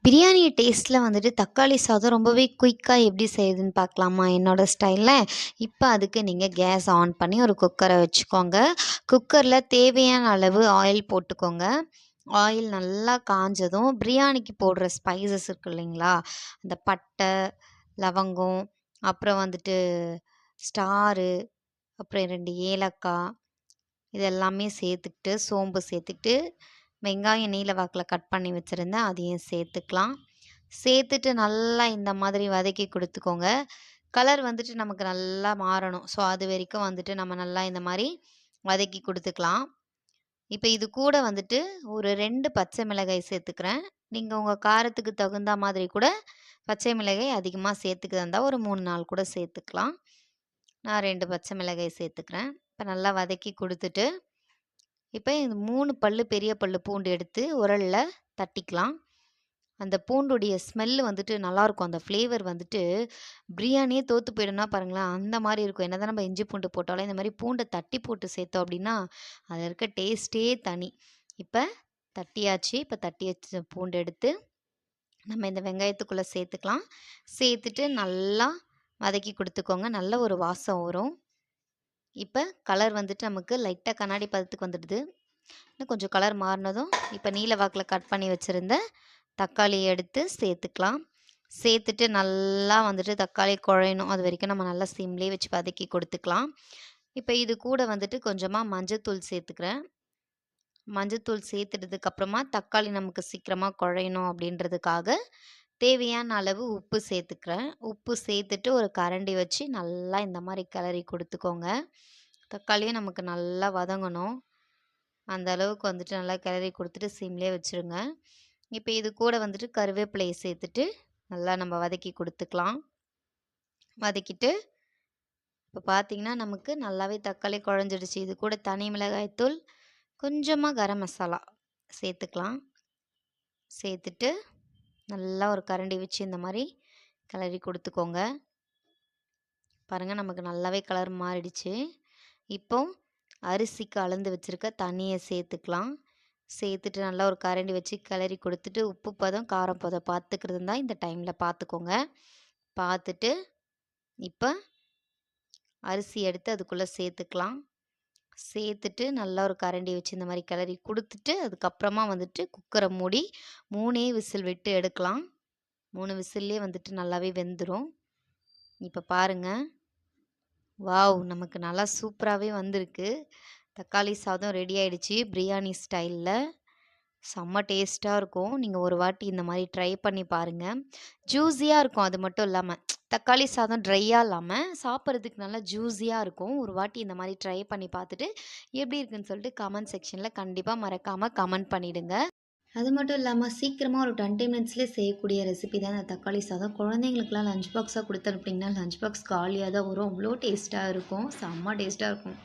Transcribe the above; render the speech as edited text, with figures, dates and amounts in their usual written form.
பிரியாணி டேஸ்ட்டில் வந்துட்டு தக்காளி சாதம் ரொம்பவே குயிக்காக எப்படி செய்யுதுன்னு பார்க்கலாமா என்னோடய ஸ்டைலில். இப்போ அதுக்கு நீங்கள் கேஸ் ஆன் பண்ணி ஒரு குக்கரை வச்சுக்கோங்க. குக்கரில் தேவையான அளவு ஆயில் போட்டுக்கோங்க. ஆயில் நல்லா காஞ்சதும் பிரியாணிக்கு போடுற ஸ்பைசஸ் இருக்கு இல்லைங்களா, அந்த பட்டை, லவங்கம், அப்புறம் வந்துட்டு ஸ்டாரு, அப்புறம் 2 ஏலக்காய், இது எல்லாமே சேர்த்துக்கிட்டு, சோம்பு சேர்த்துக்கிட்டு, வெங்காயம் நீல வாக்கில் கட் பண்ணி வச்சுருந்தேன் அதையும் சேர்த்துக்கலாம். சேர்த்துட்டு நல்லா இந்த மாதிரி வதக்கி கொடுத்துக்கோங்க. கலர் வந்துட்டு நமக்கு நல்லா மாறணும். ஸோ அது வரைக்கும் வந்துட்டு நம்ம நல்லா இந்த மாதிரி வதக்கி கொடுத்துக்கலாம். இப்போ இது கூட வந்துட்டு ஒரு 2 பச்சை மிளகாய் சேர்த்துக்கிறேன். நீங்கள் உங்கள் காரத்துக்கு தகுந்த மாதிரி கூட பச்சை மிளகாய் அதிகமாக சேர்த்துக்கிறதா இருந்தால் ஒரு 3 நாள் கூட சேர்த்துக்கலாம். நான் 2 பச்சை மிளகாய் சேர்த்துக்கிறேன். இப்போ நல்லா வதக்கி கொடுத்துட்டு, இப்போ இந்த 3 பல்லு பெரிய பல்லு பூண்டு எடுத்து உரலில் தட்டிக்கலாம். அந்த பூண்டுடைய ஸ்மெல்லு வந்துட்டு நல்லாயிருக்கும். அந்த ஃப்ளேவர் வந்துட்டு பிரியாணியே தோற்று போயிடும்னா பாருங்களேன், அந்த மாதிரி இருக்கும். என்ன தான் நம்ம இஞ்சி பூண்டு போட்டாலும் இந்த மாதிரி பூண்டை தட்டி போட்டு சேர்த்தோம் அப்படின்னா அதில் இருக்க டேஸ்ட்டே தனி. இப்போ தட்டியாச்சு. இப்போ தட்டி வச்ச பூண்டு எடுத்து நம்ம இந்த வெங்காயத்துக்குள்ளே சேர்த்துக்கலாம். சேர்த்துட்டு நல்லா வதக்கி கொடுத்துக்கோங்க. நல்ல ஒரு வாசம் வரும். இப்போ கலர் வந்துட்டு நமக்கு லைட்டாக கண்ணாடி பதத்துக்கு வந்துடுது. இன்னும் கொஞ்சம் கலர் மாறினதும் இப்போ நீல வாக்கில் கட் பண்ணி வச்சுருந்த தக்காளி எடுத்து சேர்த்துக்கலாம். சேர்த்துட்டு நல்லா வந்துட்டு தக்காளி குழையணும். அது வரைக்கும் நம்ம நல்லா சிம்லேயே வச்சு வதக்கி கொடுத்துக்கலாம். இப்போ இது கூட வந்துட்டு கொஞ்சமாக மஞ்சத்தூள் சேர்த்துக்கிறேன். மஞ்சத்தூள் சேர்த்துட்டதுக்கப்புறமா தக்காளி நமக்கு சீக்கிரமாக குழையணும் அப்படின்றதுக்காக தேவையான அளவு உப்பு சேர்த்துக்கிறேன். உப்பு சேர்த்துட்டு ஒரு கரண்டி வச்சு நல்லா இந்த மாதிரி கிளறி கொடுத்துக்கோங்க. தக்காளியும் நமக்கு நல்லா வதங்கணும். அந்த அளவுக்கு வந்துட்டு நல்லா கிளறி கொடுத்துட்டு சிம்லேயே வச்சுருங்க. இப்போ இது கூட வந்துட்டு கருவேப்பிலையை சேர்த்துட்டு நல்லா நம்ம வதக்கி கொடுத்துக்கலாம். வதக்கிட்டு இப்போ பார்த்திங்கன்னா நமக்கு நல்லாவே தக்காளி குழஞ்சிடுச்சு. இது கூட தனி மிளகாய்த்தூள், கொஞ்சமாக கரம் மசாலா சேர்த்துக்கலாம். சேர்த்துட்டு நல்லா ஒரு கரண்டி வச்சு இந்த மாதிரி கிளறி கொடுத்துக்கோங்க. பாருங்கள் நமக்கு நல்லாவே கலர் மாறிடுச்சு. இப்போ அரிசிக்கு அளந்து வச்சுருக்க தண்ணியை சேர்த்துக்கலாம். சேர்த்துட்டு நல்லா ஒரு கரண்டி வச்சு கிளறி கொடுத்துட்டு உப்பு பதம் காரம் பதம் பார்த்துக்கிறது இருந்தால் இந்த டைமில் பார்த்துக்கோங்க. பார்த்துட்டு இப்போ அரிசி எடுத்து அதுக்குள்ளே சேர்த்துக்கலாம். சேர்த்துட்டு நல்லா ஒரு கரண்டி வச்சு இந்த மாதிரி கிளறி கொடுத்துட்டு அதுக்கப்புறமா வந்துட்டு குக்கரை மூடி 3 விசில் விட்டு எடுக்கலாம். 3 விசில்லே வந்துட்டு நல்லாவே வெந்துடும். இப்போ பாருங்கள், வாவ், நமக்கு நல்லா சூப்பராகவே வந்திருக்கு. தக்காளி சாதம் ரெடி ஆகிடுச்சு பிரியாணி ஸ்டைலில். செம்ம டேஸ்ட்டாக இருக்கும். நீங்கள் ஒரு வாட்டி இந்த மாதிரி ட்ரை பண்ணி பாருங்கள். ஜூஸியாக இருக்கும். அது மட்டும் இல்லாமல் தக்காளி சாதம் ட்ரையாக இல்லாமல் சாப்பிட்றதுக்கு நல்லா ஜூஸியாக இருக்கும். ஒரு வாட்டி இந்த மாதிரி ட்ரை பண்ணி பார்த்துட்டு எப்படி இருக்குன்னு சொல்லிட்டு கமெண்ட் செக்ஷனில் கண்டிப்பாக மறக்காமல் கமெண்ட் பண்ணிவிடுங்க. அது மட்டும் இல்லாமல் சீக்கிரமாக ஒரு 20 மினிட்ஸ்லேயே செய்யக்கூடிய ரெசிபி தான் இந்த தக்காளி சாதம். குழந்தைங்களுக்குலாம் லஞ்ச் பாக்ஸாக கொடுத்து அனுப்பிட்டிங்கன்னா லஞ்ச் பாக்ஸ் காலியாக தான் வரும். அவ்வளோ டேஸ்ட்டாக இருக்கும். செம்ம டேஸ்ட்டாக இருக்கும்.